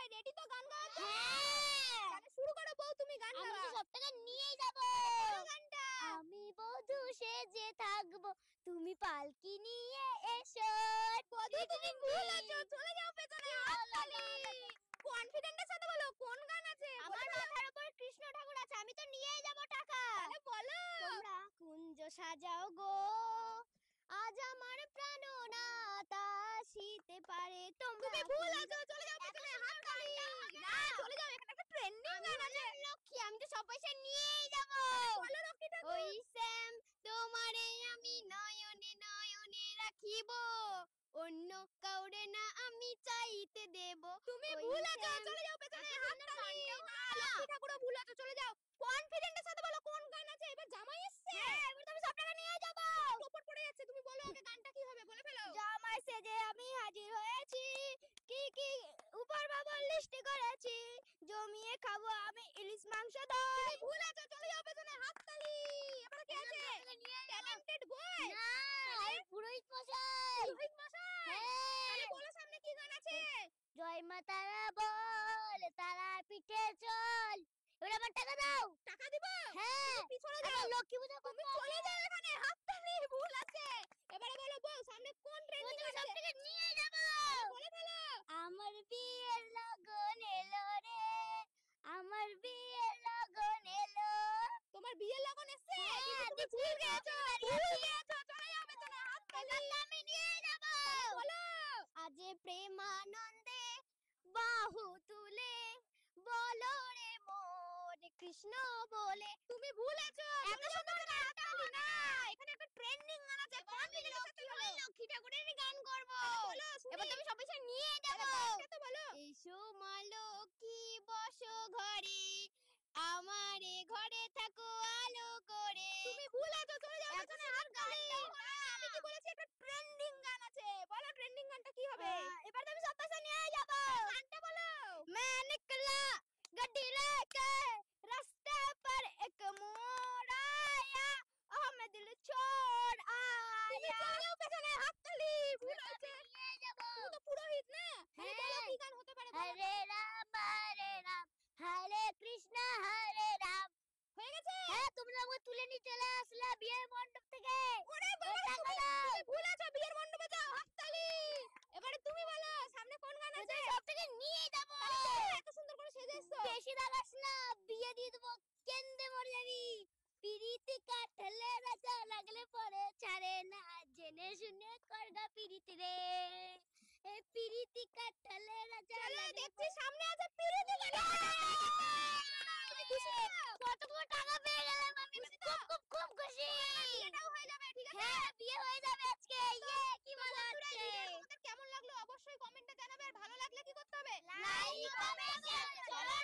সবাই রেডি তো গান গাওয়ার জন্য? হ্যাঁ তাহলে শুরু করো বউ, তুমি গান আমি তো গাও। সব টাকা নিয়েই যাব। বলো গানটা। আমি বধূ সেজে থাকবো, তুমি পালকি নিয়ে এসো। বধূ তুমি ভুল আছো, চলে যাও পেছনে, হাততালি। কনফিডেন্টের সাথে বলো কোন গান আছে। আমার মাথার উপর কৃষ্ণ ঠাকুর আছে, আমি তো নিয়েই যাব টাকা। তাহলে বলো। তোমরা কুঞ্জ সাজাও গো, আজ আমার প্রাণনাথ আসিতে পারে। তুমি ভুল আছো, চলে যাও পেছনে, হাততালি। না চলে যাও, এখানে একটা ট্রেন্ডিং গান আছে। লক্ষ্মী, আমি তো সব পয়সা নিয়েই যাব। বলো লক্ষ্মী ঠাকুর। ওই স্যাম, তোমারে আমি নয়নে নয়নে রাখিব, অন্য কাউরে না আমি চাইতে দেব। তুমি ওই ভুল আছো, স্যাম, চলে যাও পেছনে, এত সুন্দর হাততালি। গানটাও না না। লক্ষ্মী ঠাকুরও ভুল আছো, চলে যাও। কনফিডেন্টের সাথে বলো কোন গান আছে। এবার জামাই এসছে। হ্যাঁ, এবার তো আমি সব টাকা নিয়ে যাব। টোপর পড়ে যাচ্ছে, তুমি বলো আগে গানটা কি হবে, বলে ফেলো। জামাই সেজে আমি হাজির হয়েছি, কি কি উপর বাবার লিস্টে করেছি, জমিয়ে খাবো আমি ইলিশ মাংস দই। তুমি ভুল আছো, চলে যাও পেছনে, হাততালি। এবার কি আছে? ট্যালেন্টেড বয়। না, এই পুরোহিত মশাই। রোহিত মশাই। হ্যাঁ, তাহলে বলো সামনে কি গান আছে। জয় মা তারা বল, তারা পিঠে চল। এবার আমার টাকা দাও। টাকা দিব। হ্যাঁ, তুমি পিছনে আমার যাও। লক্ষ্মী পূজা তুমি করতে চলে হবে। যাও এখানে, হাততালি। ভুল আছে। এবারে বলো বউ, সামনে কোন ট্রেন্ডিং তুমি গান সব আছে। টাকা নিয়ে যাব। বলে ফেলো। আমার বিয়ের লগন এলো রে, আমার বিয়ের লগন এলো। তোমার বিয়ের লগন এসছে, হ্যাঁ, কিন্তু তুমি ভুল গেছো। ভুল গেছো, চলে যাও পেছনে, হাততালি। আমি নিয়ে যাব। বলো। আজ প্রেমানন্দে বাহু তুলে বলো রে মন কৃষ্ণ বলে। তুমি ভুল আছো, এত সুন্দর গানটা না, এখানে একটা ট্রেন্ডিং গান আছে। কনফিডেন্টের সাথে বলো। লক্ষ্মী ঠাকুরের গান করব। বলো শুনি। এবার তুমি সব পয়সা নিয়ে যাব। গানটা তো বলো। এসো মা লক্ষ্মী বসো ঘরে, আমারে ঘরে থাকো আলো করে। তুমি ভুল আছো, চলে যাও এত পেছনে, সুন্দর হাততালি। গানটাও না, আমি কি বলেছি একটা ট্রেন্ডিং গান আছে। বলো ট্রেন্ডিং গানটা কি হবে। এবার তুমি সব পয়সা নিয়ে যাব। গানটা বলো। मैं निकला गड्डी लेके, रास्ते पर एक मोड़ आया, और मैं दिल छोड़ তুমি आया। চলে যাও পেছনে, হাততালি। ভুল হয়েছে। নিয়ে যাব। তুমি তো পুরোহিত না। তাহলে বলো হ্যাঁ। কি গান হতে পারে, বলো। হরে রাম হরে কৃষ্ণ হরে রাম। হয়ে গেছে। হ্যাঁ, তোমরা আমাকে তুলে নিয়ে চলে আসলে বিয়ের মণ্ডপ থেকে। ওরে বাবা, টাকা তুমি দাও। তুমি ভুল আছো, বিয়ের মণ্ডপে যাও, হাততালি। এবারে তুমি বলো সামনে কোন গান আছে। সব থেকে নিয়ে যাব। তাহলে বলো, এত সুন্দর করে সেজে এসছো। বেশি দাগাস না, বিয়ে দিয়ে দেবো, কেন্দে মরে যাবি। পিরিতি কাটলে রাজা লাগলে পরে ছাড়ে না, জেনে শুনে করগা পিরিতি রে। এই পিরিতি কাটলে রাজা চলো লাগলে দেখছি সামনে আছে পিরিতি গান। তুমি খুশি তো? কতগুলো টাকা পেয়ে গেলাম আমি, খুশি তো? খুব খুব খুব খুশি। বিয়েটাও হয়ে যাবে, ঠিক আছে। হ্যাঁ, বিয়ে হয়ে যাবে আজকে। ইয়ে, কি মজা বন্ধুরা, এই হচ্ছে। ভিডিওটা তোমাদের কেমন লাগলো অবশ্যই কমেন্টে জানাবে। আর ভালো লাগলে কি করতে হবে? Like comment share. চলো